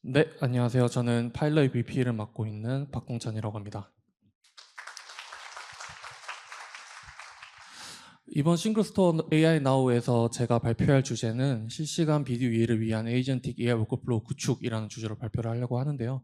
네, 안녕하세요. 저는 파일럿 VP를 맡고 있는 박동찬이라고 합니다. 이번 싱글스토어 AI 나우에서 제가 발표할 주제는 실시간 비디오 이해를 위한 에이전틱 AI 워크플로우 구축이라는 주제로 발표를 하려고 하는데요.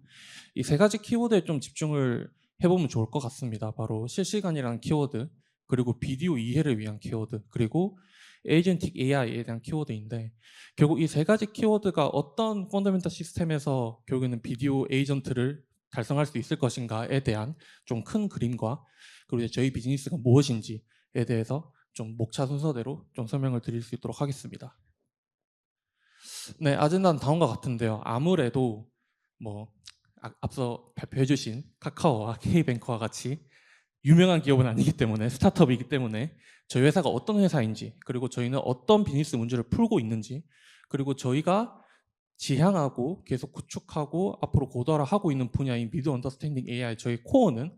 이 세 가지 키워드에 좀 집중을 해보면 좋을 것 같습니다. 바로 실시간이라는 키워드, 그리고 비디오 이해를 위한 키워드, 그리고 에이전틱 AI에 대한 키워드인데, 결국 이 세 가지 키워드가 어떤 펀더멘탈 시스템에서 결국에는 비디오 에이전트를 달성할 수 있을 것인가에 대한 좀 큰 그림과, 그리고 이제 저희 비즈니스가 무엇인지에 대해서 좀 목차 순서대로 좀 설명을 드릴 수 있도록 하겠습니다. 네, 아젠다는 다음과 같은데요. 아무래도 뭐 앞서 발표해 주신 카카오와 K뱅크와 같이 유명한 기업은 아니기 때문에, 스타트업이기 때문에 저희 회사가 어떤 회사인지, 그리고 저희는 어떤 비즈니스 문제를 풀고 있는지, 그리고 저희가 지향하고 계속 구축하고 앞으로 고도화하고 있는 분야인 미디어 언더스탠딩 AI, 저희 코어는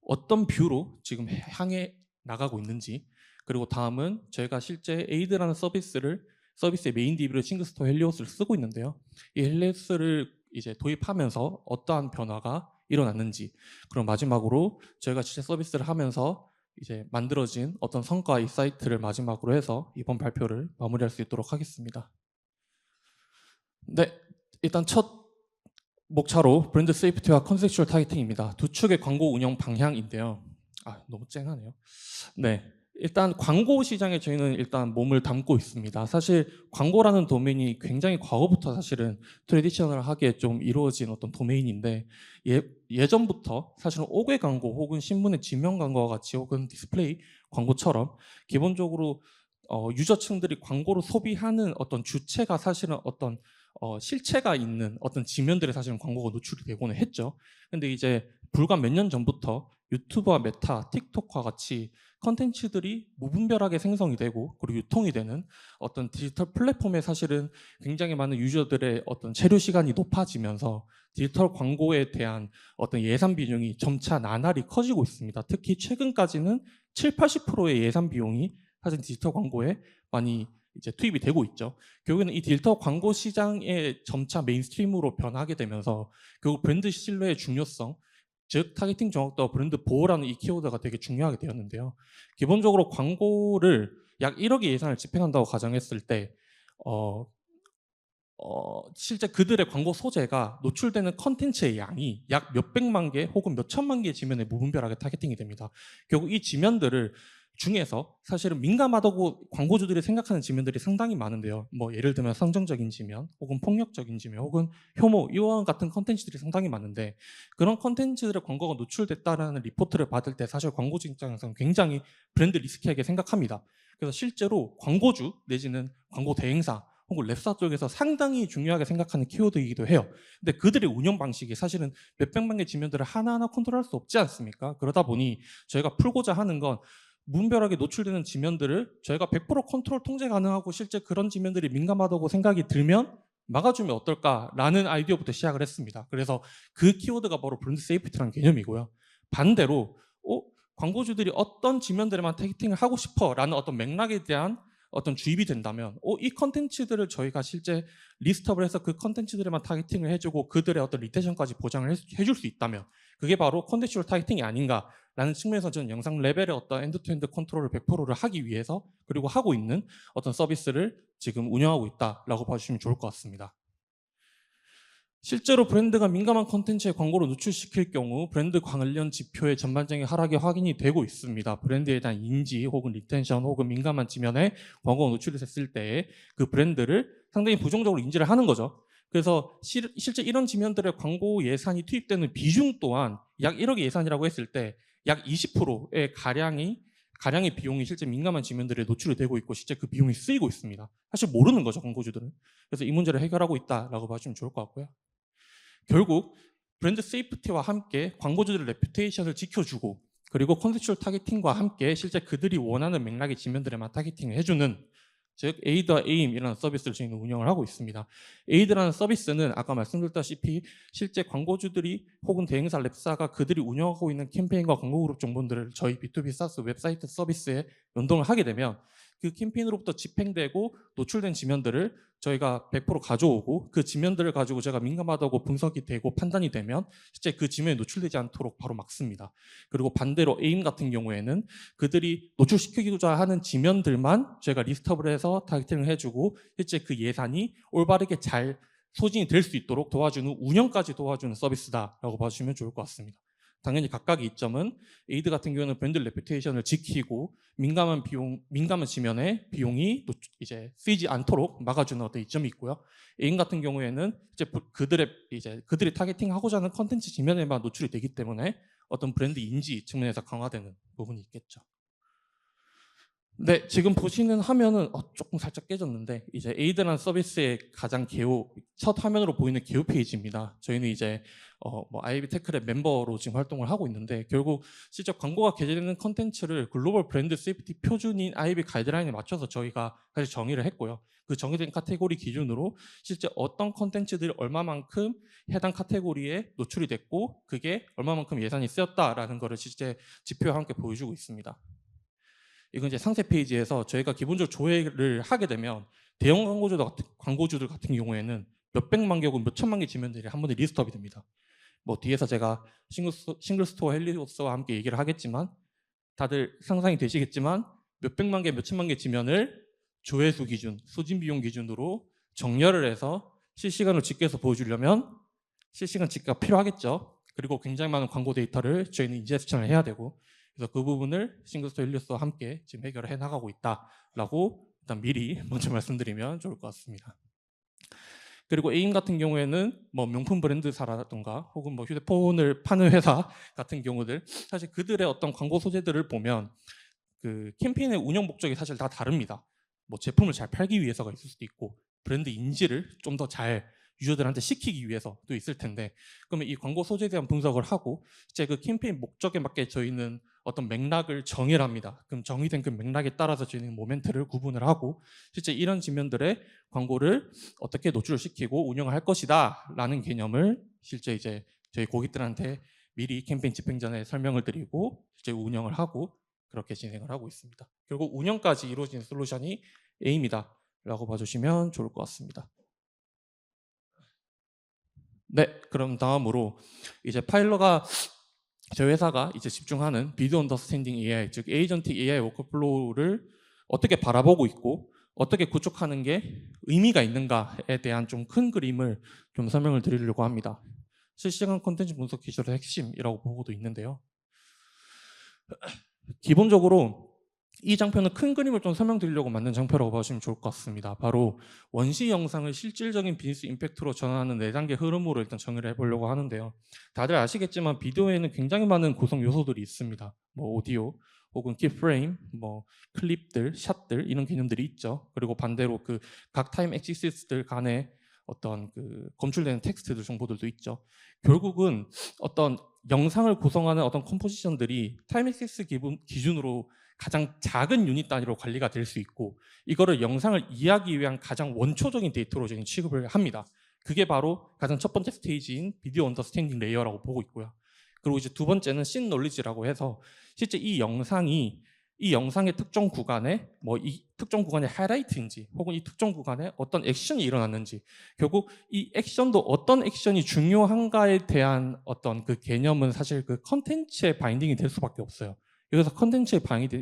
어떤 뷰로 지금 향해 나가고 있는지, 그리고 다음은 저희가 실제 에이드라는 서비스의 메인 DB로 싱글스토어 헬리오스를 쓰고 있는데요. 이 헬리오스를 이제 도입하면서 어떠한 변화가 일어났는지, 그럼 마지막으로 저희가 실제 서비스를 하면서 이제 만들어진 어떤 성과 인사이트를 마지막으로 해서 이번 발표를 마무리할 수 있도록 하겠습니다. 네, 일단 첫 목차로 브랜드 세이프티와 컨섹슈얼 타겟팅입니다. 두 축의 광고 운영 방향인데요. 너무 쨍하네요. 네. 일단 광고 시장에 저희는 일단 몸을 담고 있습니다. 사실 광고라는 도메인이 굉장히 과거부터 사실은 트레디셔널하게 좀 이루어진 어떤 도메인인데, 예전부터 사실은 오개 광고 혹은 신문의 지명 광고와 같이 혹은 디스플레이 광고처럼 기본적으로 유저층들이 광고를 소비하는 어떤 주체가 사실은 어떤 실체가 있는 어떤 지면들에 사실은 광고가 노출이 되고는 했죠. 근데 이제 불과 몇 년 전부터 유튜브와 메타, 틱톡과 같이 컨텐츠들이 무분별하게 생성이 되고 그리고 유통이 되는 어떤 디지털 플랫폼에 사실은 굉장히 많은 유저들의 어떤 체류 시간이 높아지면서 디지털 광고에 대한 어떤 예산 비중이 점차 나날이 커지고 있습니다. 특히 최근까지는 7, 80%의 예산 비용이 사실 디지털 광고에 많이 이제 투입이 되고 있죠. 결국에는 이 디지털 광고 시장에 점차 메인스트림으로 변하게 되면서 결국 브랜드 신뢰의 중요성, 즉 타겟팅 정확도와 브랜드 보호라는 이 키워드가 되게 중요하게 되었는데요. 기본적으로 광고를 약 1억의 예산을 집행한다고 가정했을 때 어, 실제 그들의 광고 소재가 노출되는 컨텐츠의 양이 약 몇백만 개 혹은 몇천만 개의 지면에 무분별하게 타겟팅이 됩니다. 결국 이 지면들을 중에서 사실은 민감하다고 광고주들이 생각하는 지면들이 상당히 많은데요. 뭐 예를 들면 성정적인 지면, 혹은 폭력적인 지면, 혹은 혐오, 이와 같은 컨텐츠들이 상당히 많은데, 그런 컨텐츠들의 광고가 노출됐다라는 리포트를 받을 때 사실 광고주 입장에서는 굉장히 브랜드 리스키하게 생각합니다. 그래서 실제로 광고주 내지는 광고 대행사 혹은 랩사 쪽에서 상당히 중요하게 생각하는 키워드이기도 해요. 근데 그들의 운영 방식이 사실은 몇백만 개 지면들을 하나하나 컨트롤할 수 없지 않습니까? 그러다 보니 저희가 풀고자 하는 건 무분별하게 노출되는 지면들을 저희가 100% 컨트롤 통제 가능하고 실제 그런 지면들이 민감하다고 생각이 들면 막아주면 어떨까라는 아이디어부터 시작을 했습니다. 그래서 그 키워드가 바로 브랜드 세이프티라는 개념이고요. 반대로 광고주들이 어떤 지면들에만 타겟팅을 하고 싶어라는 어떤 맥락에 대한 어떤 주입이 된다면 이 컨텐츠들을 저희가 실제 리스트업을 해서 그 컨텐츠들에만 타겟팅을 해주고 그들의 어떤 리텐션까지 보장을 해줄 수 있다면 그게 바로 컨텐츠럴 타겟팅이 아닌가라는 측면에서 저는 영상 레벨의 어떤 엔드투엔드 컨트롤을 100%를 하기 위해서 그리고 하고 있는 어떤 서비스를 지금 운영하고 있다라고 봐주시면 좋을 것 같습니다. 실제로 브랜드가 민감한 콘텐츠에 광고를 노출시킬 경우 브랜드 관련 지표의 전반적인 하락이 확인이 되고 있습니다. 브랜드에 대한 인지 혹은 리텐션 혹은 민감한 지면에 광고가 노출이 됐을 때 그 브랜드를 상당히 부정적으로 인지를 하는 거죠. 그래서 실제 이런 지면들의 광고 예산이 투입되는 비중 또한 약 1억의 예산이라고 했을 때 약 20%의 가량의 비용이 실제 민감한 지면들에 노출이 되고 있고 실제 그 비용이 쓰이고 있습니다. 사실 모르는 거죠, 광고주들은. 그래서 이 문제를 해결하고 있다라고 봐주시면 좋을 것 같고요. 결국 브랜드 세이프티와 함께 광고주들의 레퓨테이션을 지켜주고 그리고 컨셉추얼 타겟팅과 함께 실제 그들이 원하는 맥락의 지면들에만 타겟팅을 해주는, 즉 에이드와 에임이라는 서비스를 저희는 운영을 하고 있습니다. 에이드라는 서비스는 아까 말씀드렸다시피 실제 광고주들이 혹은 대행사 랩사가 그들이 운영하고 있는 캠페인과 광고 그룹 정보들을 저희 B2B 사스 웹사이트 서비스에 연동을 하게 되면 그 캠페인으로부터 집행되고 노출된 지면들을 저희가 100% 가져오고 그 지면들을 가지고 제가 민감하다고 분석이 되고 판단이 되면 실제 그 지면에 노출되지 않도록 바로 막습니다. 그리고 반대로 에임 같은 경우에는 그들이 노출시키고자 하는 지면들만 저희가 리스트업을 해서 타겟팅을 해주고 실제 그 예산이 올바르게 잘 소진이 될 수 있도록 도와주는 운영까지 도와주는 서비스다라고 봐주시면 좋을 것 같습니다. 당연히 각각의 이점은 에이드 같은 경우는 브랜드 레퓨테이션을 지키고 민감한 지면에 비용이 이제 쓰이지 않도록 막아주는 어떤 이점이 있고요. 에임 같은 경우에는 이제 그들이 타겟팅하고자 하는 컨텐츠 지면에만 노출이 되기 때문에 어떤 브랜드 인지 측면에서 강화되는 부분이 있겠죠. 네, 지금 보시는 화면은 조금 살짝 깨졌는데 이제 에이드라는 서비스의 가장 첫 화면으로 보이는 개요 페이지입니다. 저희는 이제 뭐 IAB 테크랩 멤버로 지금 활동을 하고 있는데 결국 실제 광고가 게재되는 컨텐츠를 글로벌 브랜드 세이프티 표준인 IAB 가이드라인에 맞춰서 저희가 사실 정의를 했고요. 그 정의된 카테고리 기준으로 실제 어떤 컨텐츠들이 얼마만큼 해당 카테고리에 노출이 됐고 그게 얼마만큼 예산이 쓰였다라는 것을 실제 지표와 함께 보여주고 있습니다. 이건 이제 상세 페이지에서 저희가 기본적으로 조회를 하게 되면 대형 광고주들 같은 경우에는 몇백만 개 혹은 몇천만 개 지면들이 한 번에 리스트업이 됩니다. 뭐 뒤에서 제가 싱글스토어 헬리오스와 함께 얘기를 하겠지만 다들 상상이 되시겠지만 몇백만 개, 몇천만 개 지면을 조회수 기준, 소진 비용 기준으로 정렬을 해서 실시간으로 집계해서 보여주려면 실시간 집계가 필요하겠죠. 그리고 굉장히 많은 광고 데이터를 저희는 인제스션을 해야 되고 그래서 그 부분을 싱글스토어 헬리오스와 함께 지금 해결을 해나가고 있다라고 일단 미리 먼저 말씀드리면 좋을 것 같습니다. 그리고 에임 같은 경우에는 뭐 명품 브랜드사라든가 혹은 뭐 휴대폰을 파는 회사 같은 경우들 사실 그들의 어떤 광고 소재들을 보면 그 캠페인의 운영 목적이 사실 다 다릅니다. 뭐 제품을 잘 팔기 위해서가 있을 수도 있고 브랜드 인지를 좀 더 잘 유저들한테 시키기 위해서도 있을 텐데 그러면 이 광고 소재에 대한 분석을 하고 이제 그 캠페인 목적에 맞게 저희는 어떤 맥락을 정의를 합니다. 그럼 정의된 그 맥락에 따라서 저희는 모멘트를 구분을 하고 실제 이런 지면들의 광고를 어떻게 노출을 시키고 운영을 할 것이다 라는 개념을 실제 이제 저희 고객들한테 미리 캠페인 집행 전에 설명을 드리고 실제 운영을 하고 그렇게 진행을 하고 있습니다. 결국 운영까지 이루어진 솔루션이 에임이다 라고 봐주시면 좋을 것 같습니다. 네, 그럼 다음으로 이제 파일러가 저희 회사가 이제 집중하는 비디오 언더스탠딩 AI, 즉 에이전틱 AI 워크플로우를 어떻게 바라보고 있고 어떻게 구축하는 게 의미가 있는가에 대한 좀 큰 그림을 좀 설명을 드리려고 합니다. 실시간 콘텐츠 분석 기술의 핵심이라고 보고도 있는데요. 기본적으로 이 장표는 큰 그림을 좀 설명드리려고 만든 장표라고 보시면 좋을 것 같습니다. 바로 원시 영상을 실질적인 비즈니스 임팩트로 전환하는 4단계 흐름으로 일단 정의를 해보려고 하는데요. 다들 아시겠지만 비디오에는 굉장히 많은 구성 요소들이 있습니다. 뭐 오디오 혹은 키프레임, 뭐 클립들, 샷들 이런 개념들이 있죠. 그리고 반대로 그 각 타임 엑시스들 간에 어떤 그 검출되는 텍스트들 정보들도 있죠. 결국은 어떤 영상을 구성하는 어떤 컴포지션들이 타임 엑시스 기준으로 가장 작은 유닛 단위로 관리가 될 수 있고 이거를 영상을 이해하기 위한 가장 원초적인 데이터로 저희는 취급을 합니다. 그게 바로 가장 첫 번째 스테이지인 비디오 언더스탠딩 레이어라고 보고 있고요. 그리고 이제 두 번째는 씬 놀리지라고 해서 실제 이 영상의 특정 구간에 뭐 이 특정 구간의 하이라이트인지 혹은 이 특정 구간에 어떤 액션이 일어났는지 결국 이 액션도 어떤 액션이 중요한가에 대한 어떤 그 개념은 사실 그 컨텐츠에 바인딩이 될 수밖에 없어요. 여기서 컨텐츠에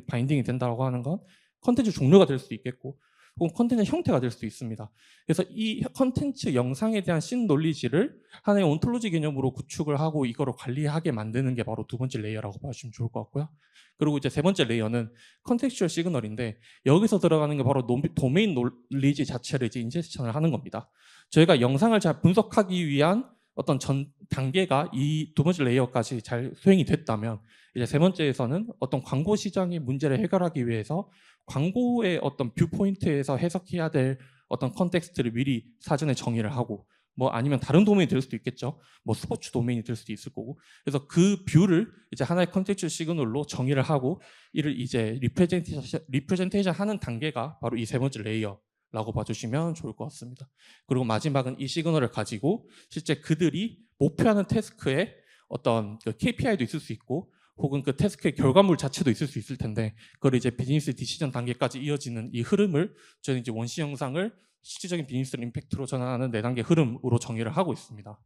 바인딩이 된다고 하는 건 컨텐츠 종류가 될 수도 있겠고 혹은 컨텐츠 형태가 될 수도 있습니다. 그래서 이 컨텐츠 영상에 대한 씬 놀리지를 하나의 온톨로지 개념으로 구축을 하고 이거를 관리하게 만드는 게 바로 두 번째 레이어라고 봐주시면 좋을 것 같고요. 그리고 이제 세 번째 레이어는 컨텍스추얼 시그널인데 여기서 들어가는 게 바로 도메인 놀리지 자체를 이제 인젝션을 하는 겁니다. 저희가 영상을 잘 분석하기 위한 어떤 전 단계가 이 두 번째 레이어까지 잘 수행이 됐다면 이제 세 번째에서는 어떤 광고 시장의 문제를 해결하기 위해서 광고의 어떤 뷰포인트에서 해석해야 될 어떤 컨텍스트를 미리 사전에 정의를 하고 뭐 아니면 다른 도메인이 될 수도 있겠죠. 뭐 스포츠 도메인이 될 수도 있을 거고. 그래서 그 뷰를 이제 하나의 컨텍스트 시그널로 정의를 하고 이를 이제 리프레젠테이션 하는 단계가 바로 이 세 번째 레이어라고 봐주시면 좋을 것 같습니다. 그리고 마지막은 이 시그널을 가지고 실제 그들이 목표하는 태스크에 어떤 그 KPI도 있을 수 있고 혹은 그 태스크의 결과물 자체도 있을 수 있을 텐데 그걸 이제 비즈니스 디시전 단계까지 이어지는 이 흐름을 저는 이제 원시 영상을 실질적인 비즈니스 임팩트로 전환하는 4단계 흐름으로 정의를 하고 있습니다.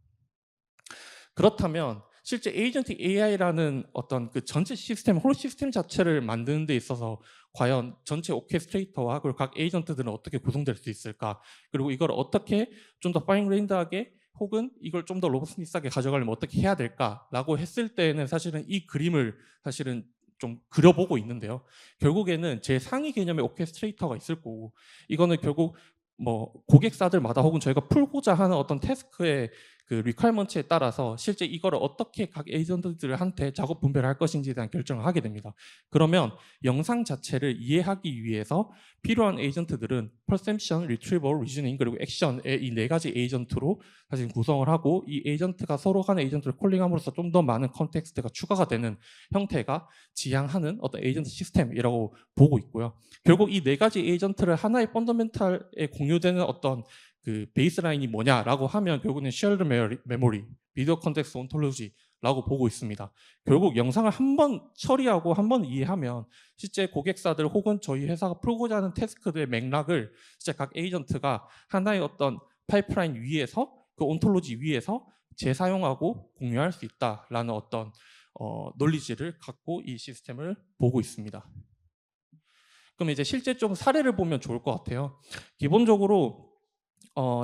그렇다면 실제 에이전틱 AI라는 어떤 그 전체 시스템, 홀 시스템 자체를 만드는 데 있어서 과연 전체 오케스트레이터와 그리고 각 에이전트들은 어떻게 구성될 수 있을까? 그리고 이걸 어떻게 좀 더 파인그레인드하게 혹은 이걸 좀 더 로버스니스하게 가져가려면 어떻게 해야 될까라고 했을 때는 사실은 이 그림을 사실은 좀 그려보고 있는데요. 결국에는 제 상위 개념의 오케스트레이터가 있을 거고 이거는 결국 뭐 고객사들마다 혹은 저희가 풀고자 하는 어떤 태스크의 그 리퀘어먼트에 따라서 실제 이거를 어떻게 각 에이전트들한테 작업 분배를 할 것인지에 대한 결정을 하게 됩니다. 그러면 영상 자체를 이해하기 위해서 필요한 에이전트들은 퍼셉션, 리트리버, 리즈닝 그리고 액션의 이 4가지 에이전트로 사실 구성을 하고 이 에이전트가 서로 간의 에이전트를 콜링함으로써 좀 더 많은 컨텍스트가 추가가 되는 형태가 지향하는 어떤 에이전트 시스템이라고 보고 있고요. 결국 이 4가지 에이전트를 하나의 펀더멘탈에 공유되는 어떤 그 베이스라인이 뭐냐라고 하면 결국은 쉐어드 메모리, 비디오 컨텍스트 온톨로지라고 보고 있습니다. 결국 영상을 한 번 처리하고 한 번 이해하면 실제 고객사들 혹은 저희 회사가 풀고자 하는 태스크들의 맥락을 진짜 각 에이전트가 하나의 어떤 파이프라인 위에서 그 온톨로지 위에서 재사용하고 공유할 수 있다라는 어떤 논리지를 갖고 이 시스템을 보고 있습니다. 그럼 이제 실제 좀 사례를 보면 좋을 것 같아요. 기본적으로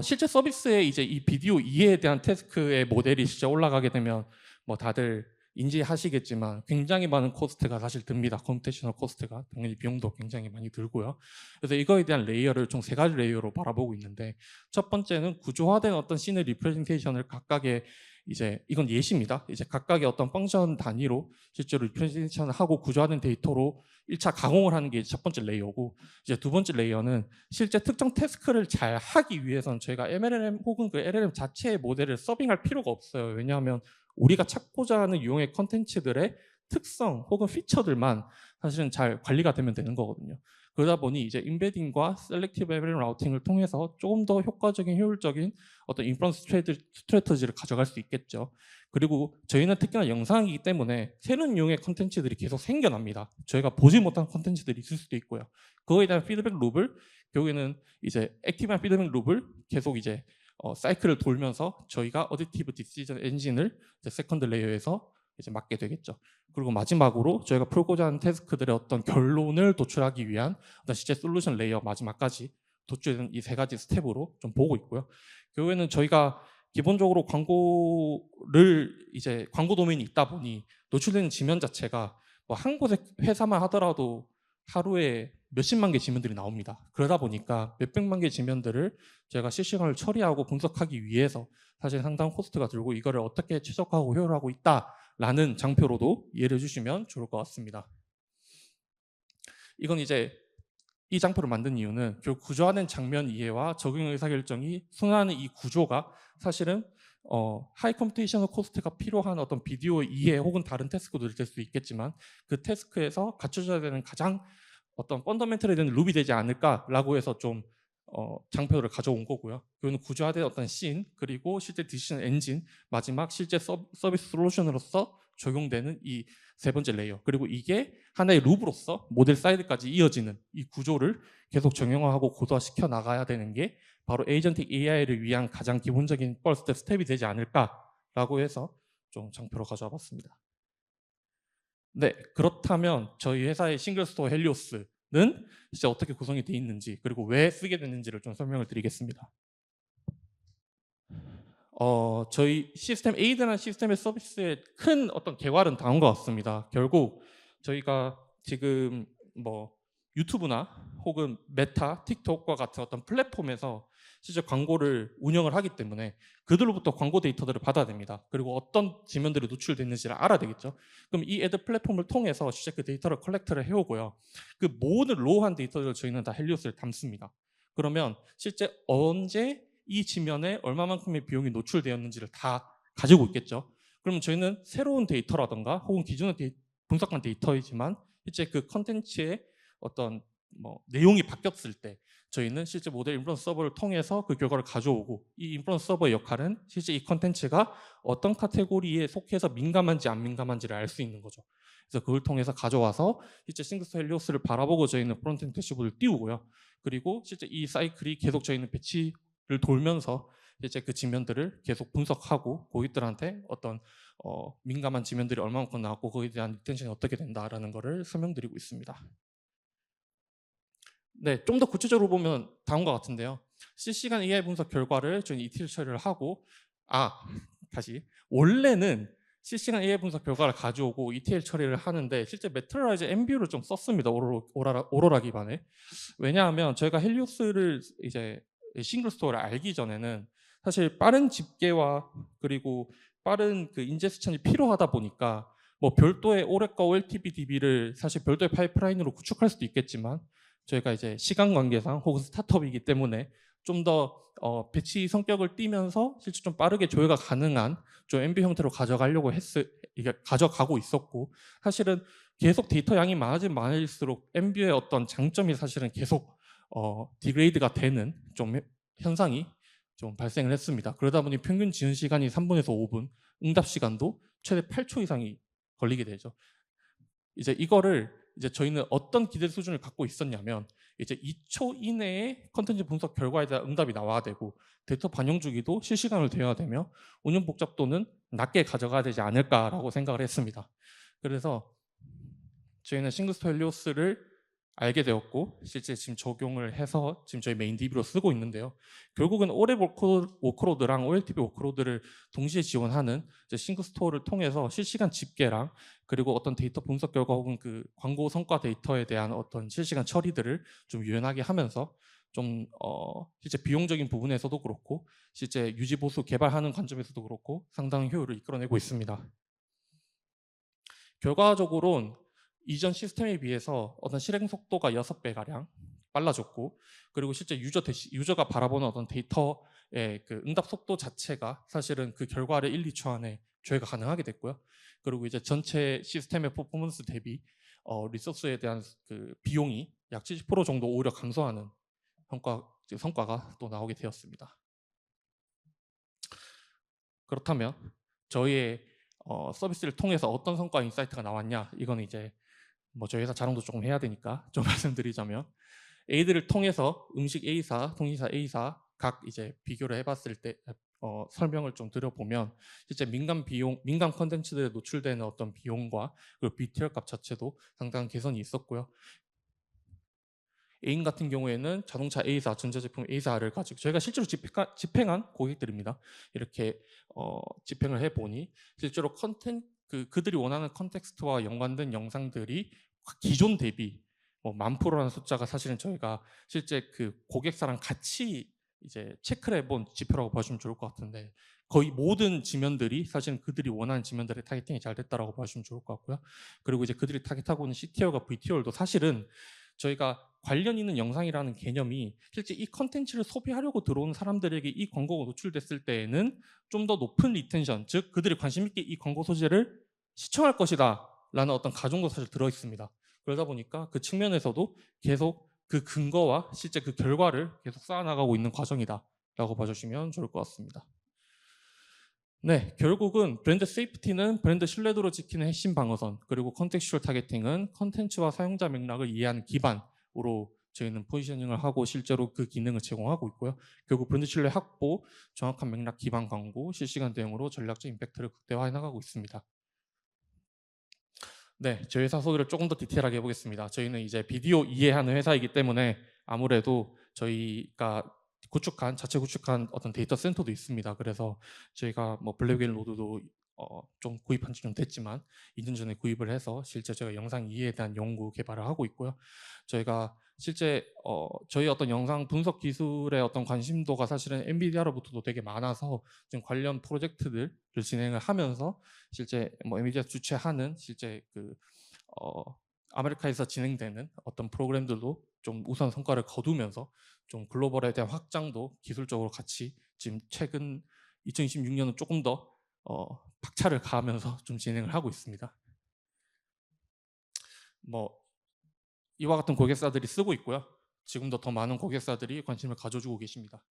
실제 서비스에 이제 이 비디오 이해에 대한 태스크의 모델이 진짜 올라가게 되면 뭐 다들 인지하시겠지만 굉장히 많은 코스트가 사실 듭니다. 컴퓨테이셔널 코스트가 당연히 비용도 굉장히 많이 들고요. 그래서 이거에 대한 레이어를 총 3가지 레이어로 바라보고 있는데 첫 번째는 구조화된 어떤 씬의 리프레젠테이션을 각각의 이제 이건 예시입니다. 이제 각각의 어떤 펑션 단위로 실제로 리프레젠테이션을 하고 구조화된 데이터로 1차 가공을 하는 게 첫 번째 레이어고 이제 두 번째 레이어는 실제 특정 태스크를 잘 하기 위해서는 저희가 MLM 혹은 그 LLM 자체의 모델을 서빙할 필요가 없어요. 왜냐하면 우리가 찾고자 하는 유형의 컨텐츠들의 특성 혹은 피처들만 사실은 잘 관리가 되면 되는 거거든요. 그러다 보니 이제 인베딩과 셀렉티브 MLM 라우팅을 통해서 조금 더 효과적인 효율적인 어떤 인프런스 스트래터지를 가져갈 수 있겠죠. 그리고 저희는 특히나 영상이기 때문에 새로운 유형의 컨텐츠들이 계속 생겨납니다. 저희가 보지 못한 컨텐츠들이 있을 수도 있고요. 그거에 대한 피드백 룹을 결국에는 이제 액티브한 피드백 룹을 계속 이제 사이클을 돌면서 저희가 어댑티브 디시전 엔진을 이제 세컨드 레이어에서 이제 맡게 되겠죠. 그리고 마지막으로 저희가 풀고자 하는 태스크들의 어떤 결론을 도출하기 위한 어떤 실제 솔루션 레이어 마지막까지 도출되는 이 3가지 스텝으로 좀 보고 있고요. 결국에는 저희가 기본적으로 광고를 이제 광고 도메인이 있다 보니 노출되는 지면 자체가 뭐 한 곳의 회사만 하더라도 하루에 몇십만 개 지면들이 나옵니다. 그러다 보니까 몇백만 개 지면들을 제가 실시간으로 처리하고 분석하기 위해서 사실 상당한 코스트가 들고 이거를 어떻게 최적화하고 효율하고 있다라는 장표로도 이해를 해주시면 좋을 것 같습니다. 이건 이제 이 장표를 만든 이유는 결국 구조화된 장면 이해와 적용 의사결정이 순환하는 이 구조가 사실은 하이 컴퓨테이셔널 코스트가 필요한 어떤 비디오 이해 혹은 다른 태스크도 될 수 있겠지만 그 태스크에서 갖춰져야 되는 가장 어떤 펀더멘털에 대한 룹이 되지 않을까라고 해서 좀 장표를 가져온 거고요. 그거는 구조화된 어떤 씬 그리고 실제 디시전 엔진 마지막 실제 서비스 솔루션으로서 적용되는 이 3번째 레이어 그리고 이게 하나의 룹으로서 모델 사이드까지 이어지는 이 구조를 계속 정형화하고 고도화시켜 나가야 되는 게 바로 에이전틱 AI를 위한 가장 기본적인 퍼스트 스텝이 되지 않을까라고 해서 좀 장표로 가져와 봤습니다. 네, 그렇다면 저희 회사의 싱글 스토어 헬리오스는 진짜 어떻게 구성이 되어 있는지 그리고 왜 쓰게 됐는지를 좀 설명을 드리겠습니다. 저희 시스템 에이드라는 시스템의 서비스의 큰 어떤 개괄은 다음 것 같습니다. 결국 저희가 지금 뭐 유튜브나 혹은 메타, 틱톡과 같은 어떤 플랫폼에서 실제 광고를 운영을 하기 때문에 그들로부터 광고 데이터들을 받아야 됩니다. 그리고 어떤 지면들이 노출됐는지를 알아야 되겠죠. 그럼 이 애드 플랫폼을 통해서 실제 그 데이터를 컬렉트를 해오고요. 그 모든 로우한 데이터들을 저희는 다 헬리오스를 담습니다. 그러면 실제 언제 이 지면에 얼마만큼의 비용이 노출되었는지를 다 가지고 있겠죠. 그러면 저희는 새로운 데이터라던가 혹은 기존의 분석한 데이터이지만 실제 그 컨텐츠의 어떤 뭐 내용이 바뀌었을 때 저희는 실제 모델 인프루언스 서버를 통해서 그 결과를 가져오고 이 인프루언스 서버의 역할은 실제 이 컨텐츠가 어떤 카테고리에 속해서 민감한지 안 민감한지를 알 수 있는 거죠. 그래서 그걸 통해서 가져와서 실제 싱글스토어 헬리오스를 바라보고 저희는 프론트엔드 대시보드를 띄우고요. 그리고 실제 이 사이클이 계속 저희는 배치를 돌면서 실제 그 지면들을 계속 분석하고 고객들한테 어떤 민감한 지면들이 얼마만큼 나왔고 거기에 대한 리텐션이 어떻게 된다라는 것을 설명드리고 있습니다. 네, 좀 더 구체적으로 보면 다음과 같은데요. 실시간 AI 분석 결과를 저희 ETL 처리를 하고 다시 원래는 실시간 AI 분석 결과를 가져오고 ETL 처리를 하는데 실제 메트라이즈 MVU를 좀 썼습니다. 오로라 기반에. 왜냐하면 저희가 헬리오스를 이제 싱글 스토어를 알기 전에는 사실 빠른 집계와 그리고 빠른 그 인제스천이 필요하다 보니까 뭐 별도의 오렉과 OLTP DB를 사실 별도의 파이프라인으로 구축할 수도 있겠지만 저희가 이제 시간 관계상 혹은 스타트업이기 때문에 좀 더 배치 성격을 띠면서 실제 좀 빠르게 조회가 가능한 좀 MB 형태로 이게 가져가고 있었고 사실은 계속 데이터 양이 많아지면 많을수록 MB의 어떤 장점이 사실은 계속 디그레이드가 되는 좀 현상이 좀 발생을 했습니다. 그러다 보니 평균 지연 시간이 3분에서 5분, 응답 시간도 최대 8초 이상이 걸리게 되죠. 이제 이거를 이제 저희는 어떤 기대 수준을 갖고 있었냐면 이제 2초 이내에 컨텐츠 분석 결과에 대한 응답이 나와야 되고 데이터 반영 주기도 실시간으로 되어야 되며 운영 복잡도는 낮게 가져가야 되지 않을까라고 생각을 했습니다. 그래서 저희는 싱글스토어 헬리오스를 알게 되었고 실제 지금 적용을 해서 지금 저희 메인 DB로 쓰고 있는데요. 결국은 오랩 워크로드랑 OLTP 워크로드를 동시에 지원하는 싱글스토어를 통해서 실시간 집계랑 그리고 어떤 데이터 분석 결과 혹은 그 광고 성과 데이터에 대한 어떤 실시간 처리들을 좀 유연하게 하면서 좀 실제 비용적인 부분에서도 그렇고 실제 유지 보수 개발하는 관점에서도 그렇고 상당한 효율을 이끌어내고 있습니다. 결과적으로는 이전 시스템에 비해서 어떤 실행 속도가 6배 가량 빨라졌고 그리고 실제 유저가 바라보는 어떤 데이터의 그 응답 속도 자체가 사실은 그 결과를 1, 2초 안에 조회가 가능하게 됐고요. 그리고 이제 전체 시스템의 퍼포먼스 대비 리소스에 대한 그 비용이 약 70% 정도 오히려 감소하는 성과가 또 나오게 되었습니다. 그렇다면 저희의 서비스를 통해서 어떤 성과 인사이트가 나왔냐 이건 이제 뭐 저희 회사 자랑도 조금 해야 되니까 좀 말씀드리자면 A들을 통해서 음식 A사, 통신사 A사 각 이제 비교를 해봤을 때 설명을 좀 드려보면 실제 민감 컨텐츠들에 노출되는 어떤 비용과 그리고 BTR 값 자체도 상당한 개선이 있었고요. 애인 같은 경우에는 자동차 A사, 전자제품 A사를 가지고 저희가 실제로 집행한 고객들입니다. 이렇게 집행을 해보니 실제로 그들이 원하는 컨텍스트와 연관된 영상들이 기존 대비 뭐 10,000%라는 숫자가 사실은 저희가 실제 그 고객사랑 같이 이제 체크를 해본 지표라고 보시면 좋을 것 같은데 거의 모든 지면들이 사실은 그들이 원하는 지면들의 타겟팅이 잘 됐다라고 보시면 좋을 것 같고요. 그리고 이제 그들이 타겟하고 있는 CTR과 VTR도 사실은 저희가 관련 있는 영상이라는 개념이 실제 이 컨텐츠를 소비하려고 들어온 사람들에게 이 광고가 노출됐을 때에는 좀 더 높은 리텐션, 즉 그들이 관심 있게 이 광고 소재를 시청할 것이다 라는 어떤 가정도 사실 들어 있습니다. 그러다 보니까 그 측면에서도 계속 그 근거와 실제 그 결과를 계속 쌓아나가고 있는 과정이다 라고 봐주시면 좋을 것 같습니다. 네, 결국은 브랜드 세이프티는 브랜드 신뢰도를 지키는 핵심 방어선, 그리고 컨텍스추얼 타겟팅은 컨텐츠와 사용자 맥락을 이해하는 기반으로 저희는 포지셔닝을 하고 실제로 그 기능을 제공하고 있고요. 결국 브랜드 신뢰 확보, 정확한 맥락 기반 광고, 실시간 대응으로 전략적 임팩트를 극대화해 나가고 있습니다. 네, 저희 회사 소개를 조금 더 디테일하게 해보겠습니다. 저희는 이제 비디오 이해하는 회사이기 때문에 아무래도 저희가 자체 구축한 어떤 데이터 센터도 있습니다. 그래서 저희가 뭐 블랙웰 로드도 좀 구입한 지 좀 됐지만 2년 전에 구입을 해서 실제 저희가 영상 이해에 대한 연구 개발을 하고 있고요. 저희가 실제 저희 어떤 영상 분석 기술의 어떤 관심도가 사실은 엔비디아로부터도 되게 많아서 지금 관련 프로젝트들을 진행을 하면서 실제 뭐 엔비디아 주최하는 실제 그 아메리카에서 진행되는 어떤 프로그램들도 좀 우선 성과를 거두면서 좀 글로벌에 대한 확장도 기술적으로 같이 지금 최근 2026년은 조금 더 박차를 가하면서 좀 진행을 하고 있습니다. 뭐 이와 같은 고객사들이 쓰고 있고요. 지금도 더 많은 고객사들이 관심을 가져주고 계십니다.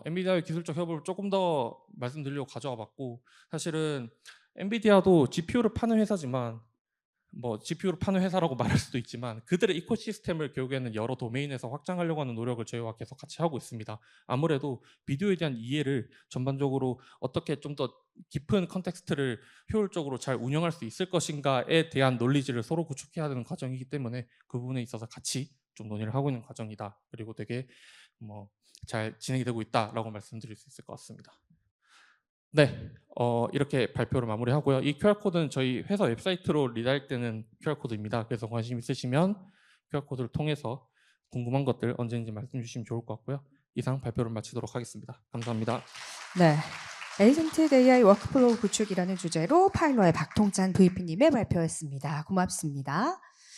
엔비디아의 기술적 협업을 조금 더 말씀드리려고 가져와 봤고 사실은 엔비디아도 GPU를 파는 회사지만 뭐 GPU를 파는 회사라고 말할 수도 있지만 그들의 이코시스템을 결국에는 여러 도메인에서 확장하려고 하는 노력을 저희와 계속 같이 하고 있습니다. 아무래도 비디오에 대한 이해를 전반적으로 어떻게 좀 더 깊은 컨텍스트를 효율적으로 잘 운영할 수 있을 것인가에 대한 논리지를 서로 구축해야 되는 과정이기 때문에 그 부분에 있어서 같이 좀 논의를 하고 있는 과정이다. 그리고 되게 뭐 잘 진행이 되고 있다라고 말씀드릴 수 있을 것 같습니다. 네, 이렇게 발표를 마무리하고요. 이 QR코드는 저희 회사 웹사이트로 리다이렉트되는 QR코드입니다. 그래서 관심 있으시면 QR코드를 통해서 궁금한 것들 언제든지 말씀 주시면 좋을 것 같고요. 이상 발표를 마치도록 하겠습니다. 감사합니다. 네. 에이전틱 AI 워크플로우 구축이라는 주제로 파일러의 박통찬 VP님의 발표였습니다. 고맙습니다.